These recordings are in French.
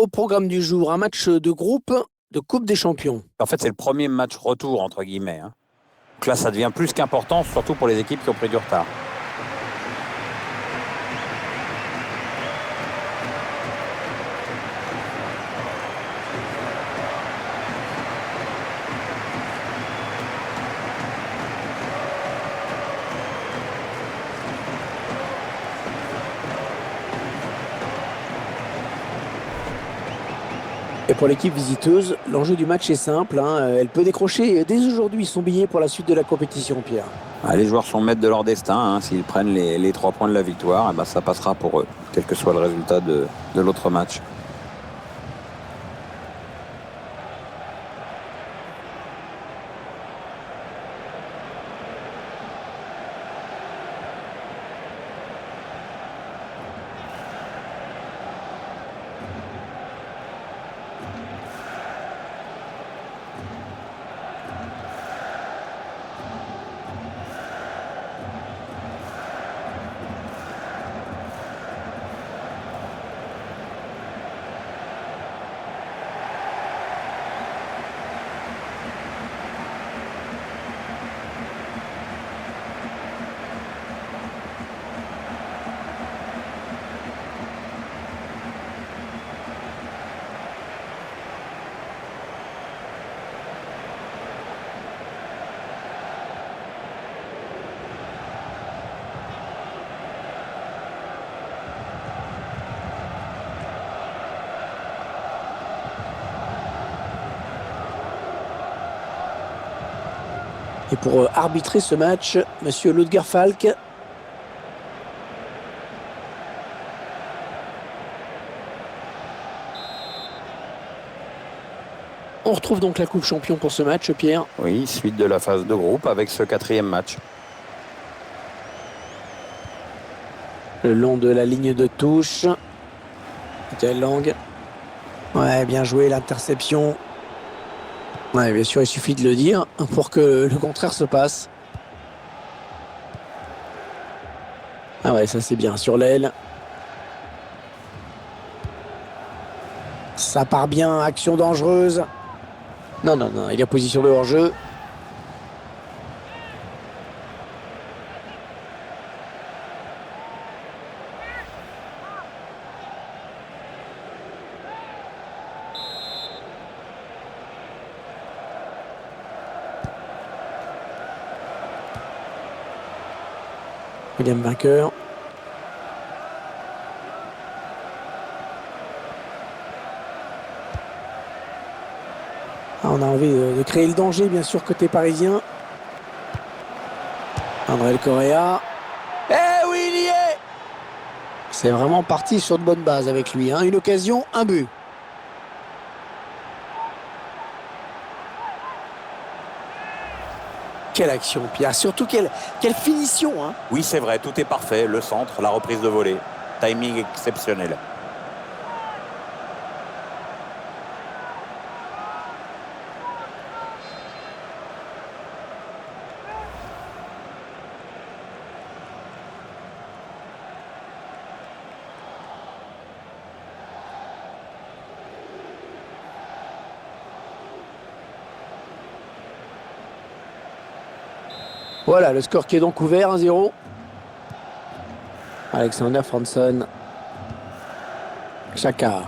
Au programme du jour, un match de groupe de Coupe des Champions. En fait, c'est le premier match retour, entre guillemets. Donc là, ça devient plus qu'important, surtout pour les équipes qui ont pris du retard. Et pour l'équipe visiteuse, l'enjeu du match est simple. Elle peut décrocher dès aujourd'hui son billet pour la suite de la compétition, Pierre. Les joueurs sont maîtres de leur destin. S'ils prennent les 3 points de la victoire, ça passera pour eux, quel que soit le résultat de l'autre match. Et pour arbitrer ce match, Monsieur Ludger Falk. On retrouve donc la Coupe Champion pour ce match, Pierre. Oui, suite de la phase de groupe avec ce 4e match. Le long de la ligne de touche. Michael Lang. Ouais, bien joué, l'interception. Ouais, bien sûr, il suffit de le dire pour que le contraire se passe. Ah ouais, ça c'est bien, sur l'aile. Ça part bien, action dangereuse. Non, il y a position de hors-jeu. William vainqueur. On a envie de créer le danger, bien sûr, côté parisien. André Correa. Eh oui, il y est! C'est vraiment parti sur de bonnes bases avec lui. Une occasion, un but. Quelle action, Pierre. Surtout quelle finition. Oui, c'est vrai, tout est parfait. Le centre, la reprise de volée. Timing exceptionnel. Voilà, le score qui est donc ouvert, 1-0. Alexander Franson. Chaka.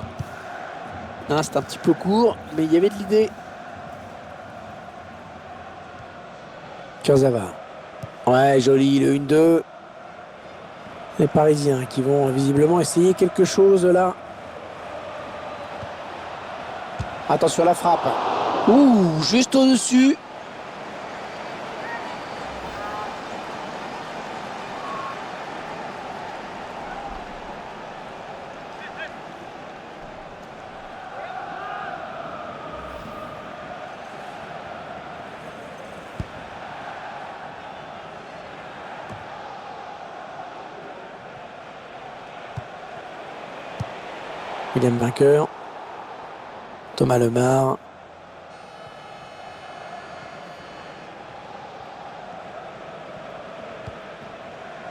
C'est un petit peu court, mais il y avait de l'idée. Kurzawa. Ouais, joli, le 1-2. Les Parisiens qui vont visiblement essayer quelque chose là. Attention à la frappe. Ouh, juste au-dessus. William vainqueur. Thomas Lemar.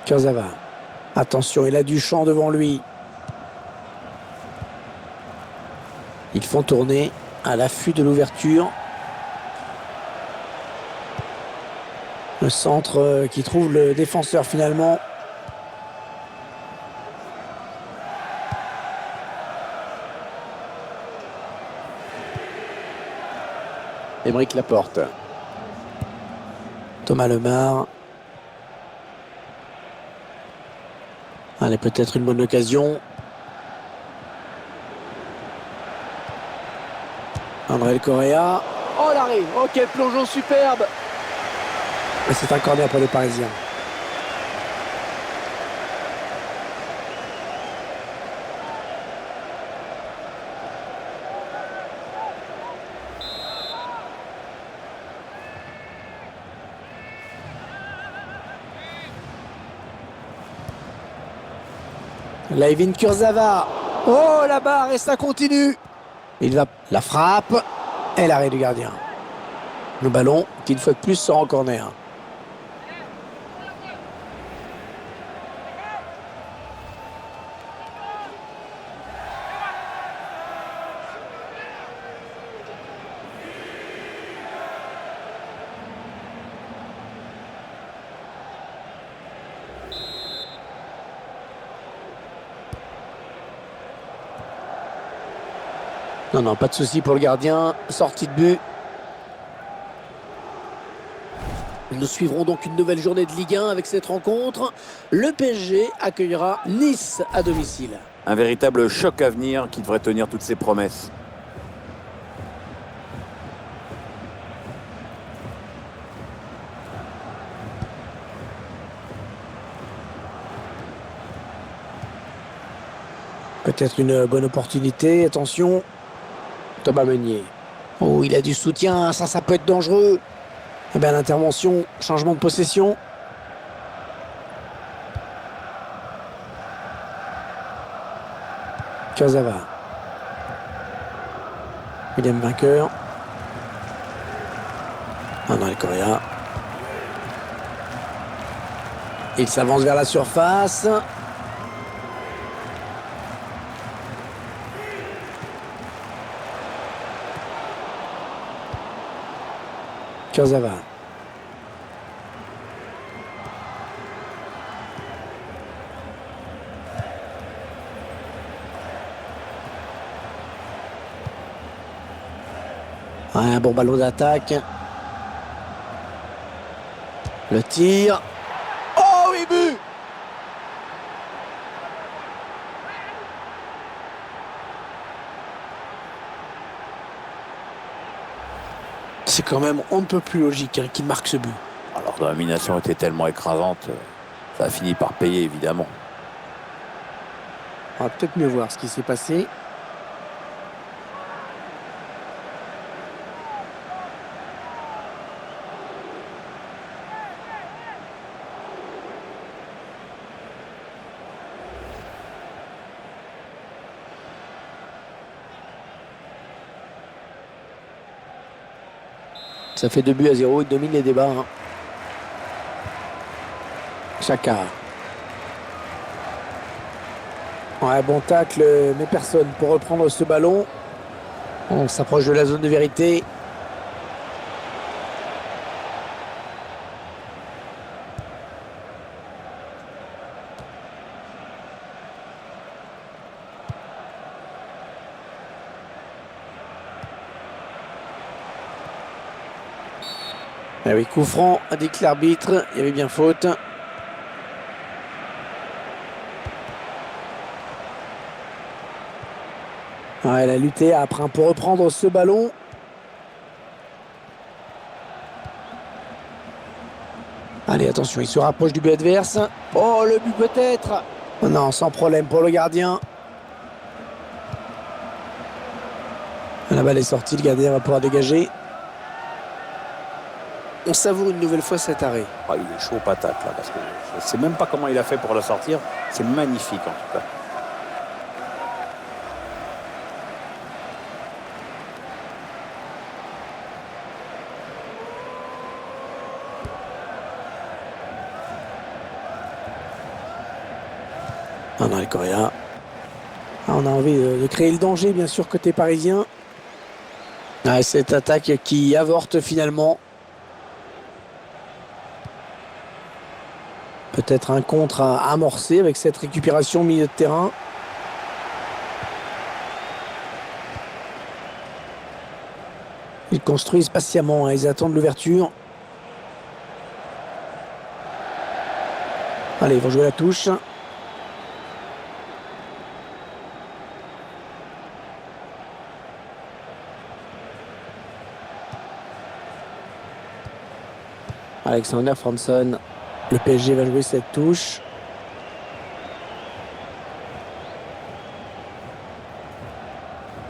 Kurzawa. Attention, il a du champ devant lui. Ils font tourner à l'affût de l'ouverture. Le centre qui trouve le défenseur finalement. Aymeric Laporte. Thomas Lemar. Allez, peut-être une bonne occasion. André Correa. Oh l'arrêt. Oh quel plongeon superbe. Et c'est un corner pour les Parisiens. Layvin Kurzawa. Oh la barre et ça continue. Il va la frappe et l'arrêt du gardien. Le ballon qui une fois de plus sort en corner. Non, pas de souci pour le gardien. Sortie de but. Nous suivrons donc une nouvelle journée de Ligue 1 avec cette rencontre. Le PSG accueillera Nice à domicile. Un véritable choc à venir qui devrait tenir toutes ses promesses. Peut-être une bonne opportunité. Attention. Thomas Meunier. Oh, il a du soutien. Ça peut être dangereux. Eh bien, l'intervention, changement de possession. Kurzawa. William vainqueur. André Correa. Il s'avance vers la surface. Kurzawa. Un bon ballon d'attaque. Le tir. Oh oui, but! C'est quand même on ne peut plus logique qu'il marque ce but. Alors la domination était tellement écrasante, ça a fini par payer évidemment. On va peut-être mieux voir ce qui s'est passé. Ça fait 2-0, il domine les débats. Chaka. Ouais, bon tacle, mais personne pour reprendre ce ballon. On s'approche de la zone de vérité. Ah oui, coup franc, indique l'arbitre. Il y avait bien faute. Ouais, elle a lutté après pour reprendre ce ballon. Allez, attention, il se rapproche du but adverse. Oh, le but peut-être. Non, sans problème pour le gardien. La balle est sortie, le gardien va pouvoir dégager. On savoure une nouvelle fois cet arrêt. Ah, il est chaud patate là, parce que je ne sais même pas comment il a fait pour la sortir. C'est magnifique en tout cas. André Correa. Ah, on a envie de créer le danger, bien sûr, côté parisien. Ah, cette attaque qui avorte finalement. Peut-être un contre à amorcer avec cette récupération au milieu de terrain. Ils construisent patiemment, hein, ils attendent l'ouverture. Allez, ils vont jouer la touche. Alexander Franson. Le PSG va jouer cette touche.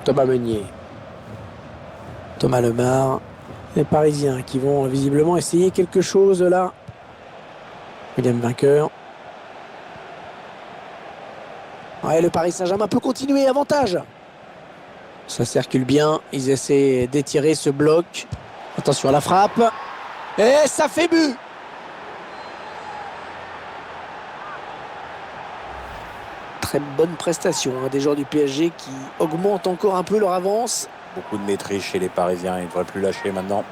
Thomas Meunier. Thomas Lemar. Les Parisiens qui vont visiblement essayer quelque chose là. William vainqueur. Ouais, le Paris Saint-Germain peut continuer, avantage. Ça circule bien, ils essaient d'étirer ce bloc. Attention à la frappe. Et ça fait but. Très bonne prestation hein, des joueurs du PSG qui augmentent encore un peu leur avance. Beaucoup de maîtrise chez les Parisiens, ils ne devraient plus lâcher maintenant.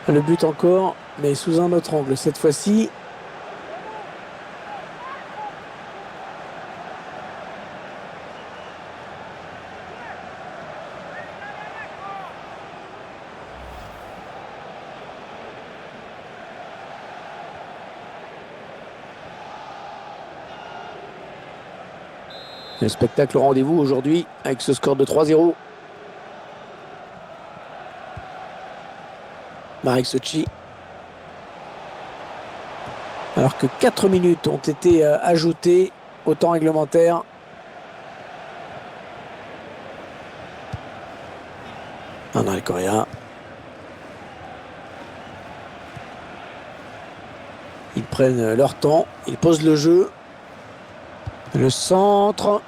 Le but encore, mais sous un autre angle cette fois-ci. Le spectacle au rendez-vous aujourd'hui avec ce score de 3-0. Marek Sochi. Alors que 4 minutes ont été ajoutées au temps réglementaire. André Correa. Ils prennent leur temps, ils posent le jeu. Le centre.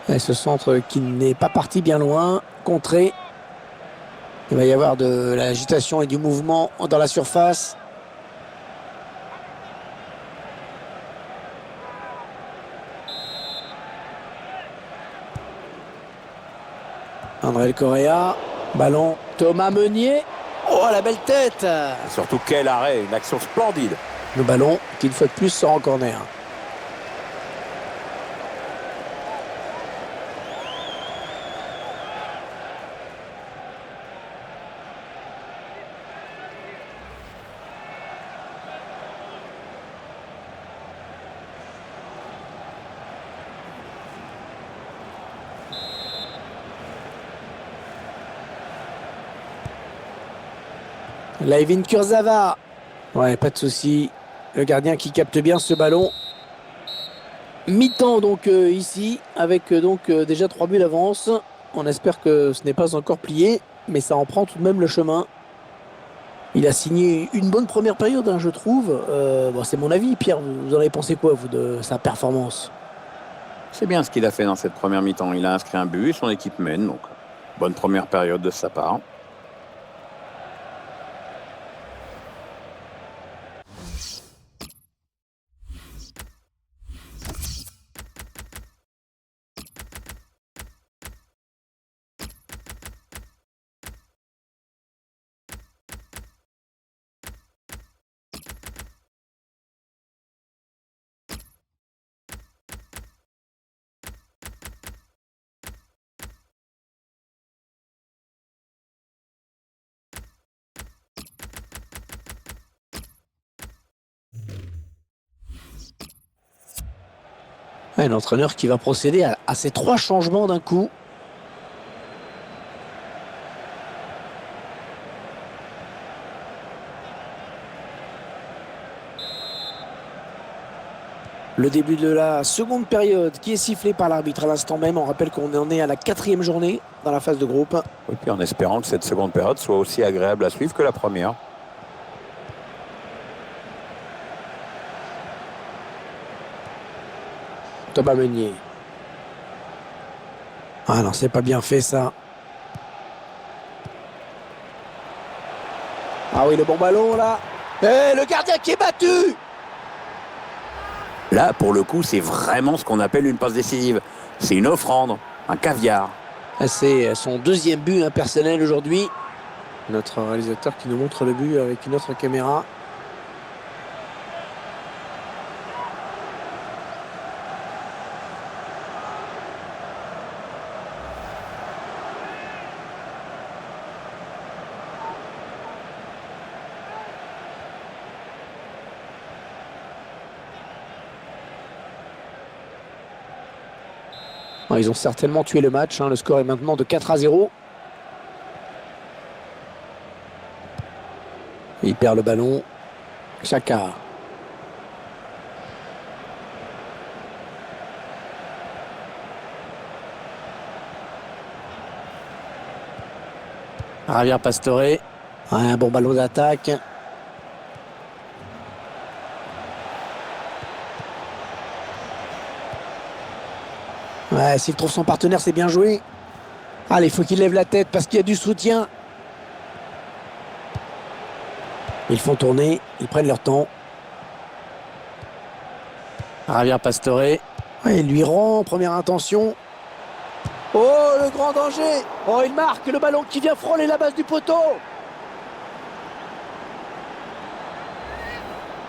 Et ce centre qui n'est pas parti bien loin. Contré. Il va y avoir de l'agitation et du mouvement dans la surface. André Correa. Ballon. Thomas Meunier. Oh, la belle tête. Et surtout, quel arrêt, une action splendide. Le ballon qui, une fois de plus, sort en corner. Layvin Kurzawa. Ouais, pas de souci. Le gardien qui capte bien ce ballon. Mi-temps donc ici, avec déjà 3 buts d'avance. On espère que ce n'est pas encore plié, mais ça en prend tout de même le chemin. Il a signé une bonne première période, hein, je trouve. Bon, c'est mon avis, Pierre. Vous en avez pensé quoi, vous, de sa performance? C'est bien ce qu'il a fait dans cette première mi-temps. Il a inscrit un but, son équipe mène, donc bonne première période de sa part. Ouais, l'entraîneur qui va procéder à ces 3 changements d'un coup. Le début de la seconde période qui est sifflé par l'arbitre à l'instant même. On rappelle qu'on en est à la 4e journée dans la phase de groupe. Et puis en espérant que cette seconde période soit aussi agréable à suivre que la première. Thomas Meunier. Ah non, c'est pas bien fait ça. Ah oui, le bon ballon là. Et le gardien qui est battu. Là, pour le coup, c'est vraiment ce qu'on appelle une passe décisive. C'est une offrande, un caviar. C'est son deuxième but personnel aujourd'hui. Notre réalisateur qui nous montre le but avec une autre caméra. Ils ont certainement tué le match. Le score est maintenant de 4-0. Il perd le ballon. Xhaka. Javier Pastore. Ouais, un bon ballon d'attaque. Ouais, s'il trouve son partenaire, c'est bien joué. Allez, il faut qu'il lève la tête parce qu'il y a du soutien. Ils font tourner, ils prennent leur temps. Javier Pastore. Ouais, il lui rend, première intention. Oh, le grand danger. Oh, il marque le ballon qui vient frôler la base du poteau.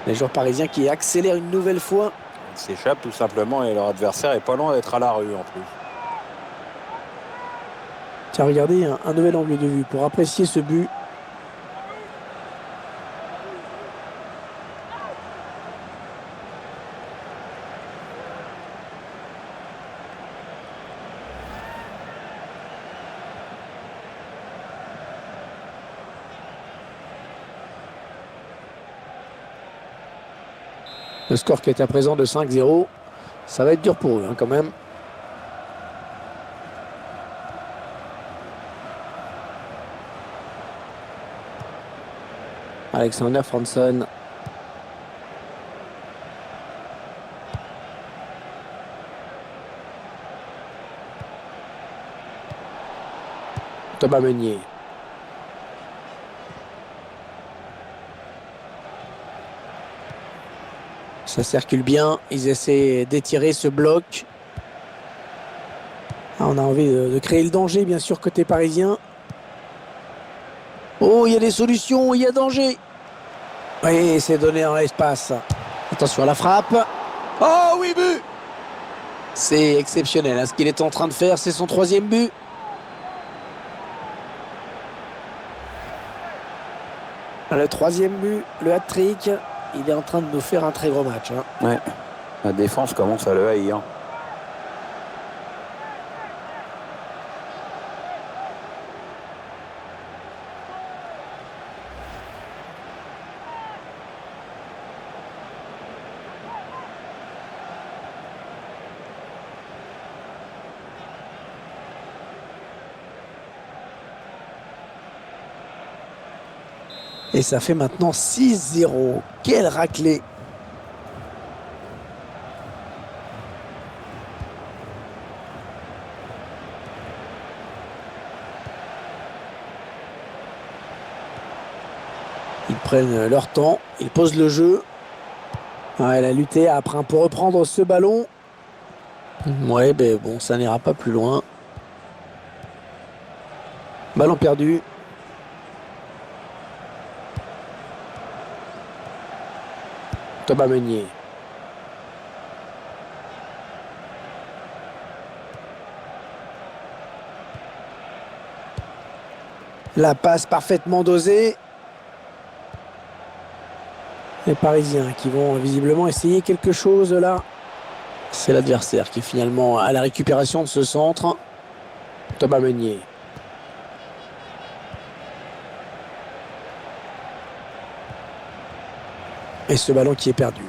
Les joueurs parisiens qui accélèrent une nouvelle fois. Ils s'échappent tout simplement et leur adversaire est pas loin d'être à la rue en plus. Tiens, regardez, un nouvel angle de vue pour apprécier ce but. Le score qui est à présent de 5-0. Ça va être dur pour eux quand même. Alexander Franson. Thomas Meunier. Ça circule bien. Ils essaient d'étirer ce bloc. On a envie de créer le danger, bien sûr, côté parisien. Oh, il y a des solutions, il y a danger. Oui, c'est donné dans l'espace. Attention à la frappe. Oh oui, but. C'est exceptionnel. Ce qu'il est en train de faire, c'est son 3e but. Le 3e but, le hat-trick. Il est en train de nous faire un très gros match. Ouais, la défense commence à le haïr. Et ça fait maintenant 6-0. Quelle raclée! Ils prennent leur temps, ils posent le jeu. Ouais, elle a lutté après pour reprendre ce ballon. Ouais, mais bon, ça n'ira pas plus loin. Ballon perdu. Thomas Meunier. La passe parfaitement dosée. Les Parisiens qui vont visiblement essayer quelque chose là. C'est l'adversaire qui finalement a la récupération de ce centre. Thomas Meunier. Et ce ballon qui est perdu.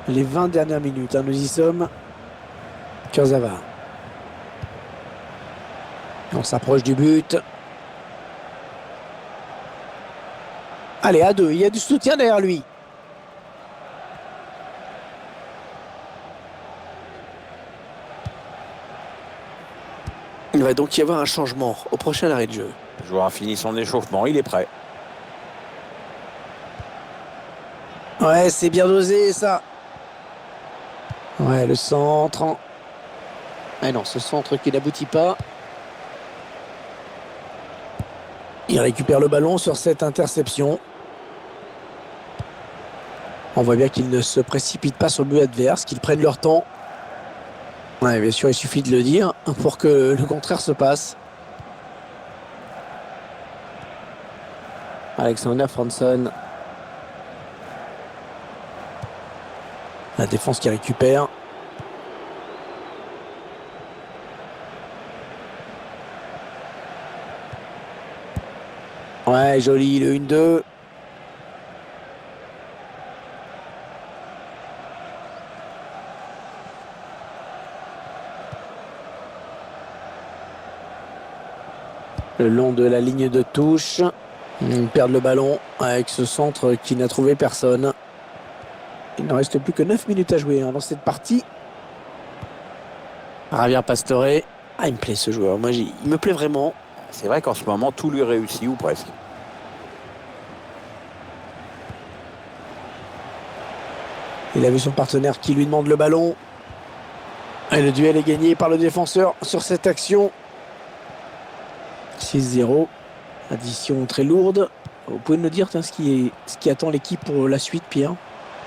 Les 20 dernières minutes, nous y sommes. Kurzawa. On s'approche du but. Allez, à 2, il y a du soutien derrière lui. Il va donc y avoir un changement au prochain arrêt de jeu. Le joueur a fini son échauffement, il est prêt. Ouais, c'est bien dosé ça. Ouais, le centre. Ah non, ce centre qui n'aboutit pas. Il récupère le ballon sur cette interception. On voit bien qu'ils ne se précipitent pas sur le but adverse, qu'ils prennent leur temps. Ouais, bien sûr, il suffit de le dire pour que le contraire se passe. Alexander Franson. La défense qui récupère. Ouais, joli, le 1-2. Le long de la ligne de touche. Ils perdent le ballon avec ce centre qui n'a trouvé personne. Il ne reste plus que 9 minutes à jouer dans cette partie. Javier Pastore. Ah, il me plaît ce joueur. Moi, il me plaît vraiment. C'est vrai qu'en ce moment, tout lui réussit, ou presque. Il a vu son partenaire qui lui demande le ballon. Et le duel est gagné par le défenseur sur cette action. 6-0. Addition très lourde. Vous pouvez nous dire ce qui attend l'équipe pour la suite, Pierre?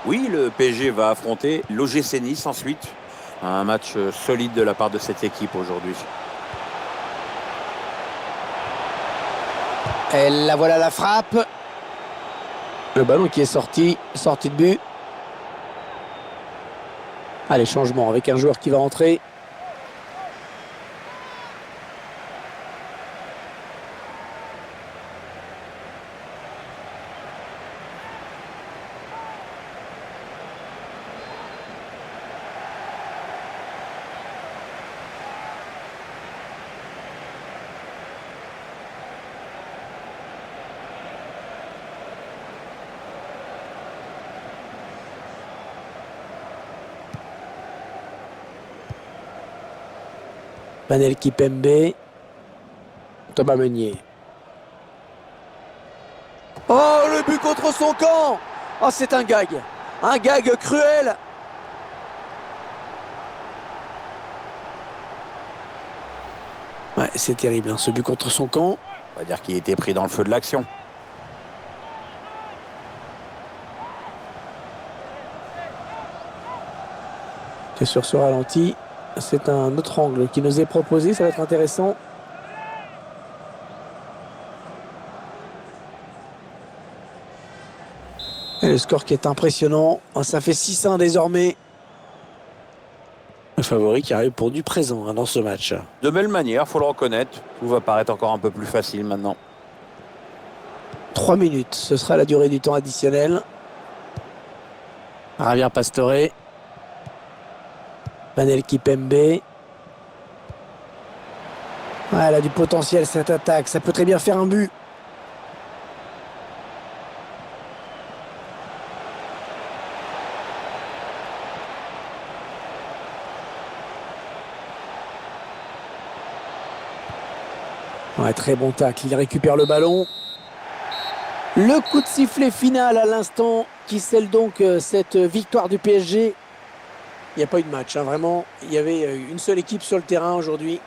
Oui, le PSG va affronter l'OGC Nice ensuite. Un match solide de la part de cette équipe aujourd'hui. Et là voilà la frappe. Le ballon qui est sorti de but. Allez, changement avec un joueur qui va rentrer. Manel Kipembe. Thomas Meunier. Oh, le but contre son camp! Oh, c'est un gag. Un gag cruel. Ouais, c'est terrible, hein, ce but contre son camp. On va dire qu'il était pris dans le feu de l'action. Et sur ce ralenti, c'est un autre angle qui nous est proposé. Ça va être intéressant. Et le score qui est impressionnant. Ça fait 6-1 désormais. Le favori qui arrive pour du présent dans ce match. De belle manière, il faut le reconnaître. Tout va paraître encore un peu plus facile maintenant. 3 minutes, ce sera la durée du temps additionnel. Javier Pastore. Manel Kipembe. Ah, elle a du potentiel cette attaque. Ça peut très bien faire un but. Ouais, très bon tacle. Il récupère le ballon. Le coup de sifflet final à l'instant qui scelle donc cette victoire du PSG. Il n'y a pas eu de match, hein, vraiment. Il y avait une seule équipe sur le terrain aujourd'hui.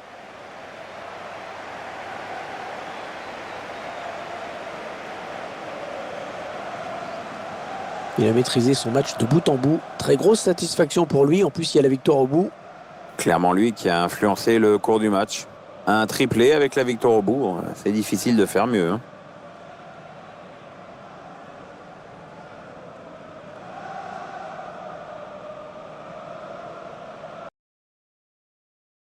Il a maîtrisé son match de bout en bout. Très grosse satisfaction pour lui. En plus, il y a la victoire au bout. Clairement lui qui a influencé le cours du match. Un triplé avec la victoire au bout, c'est difficile de faire mieux.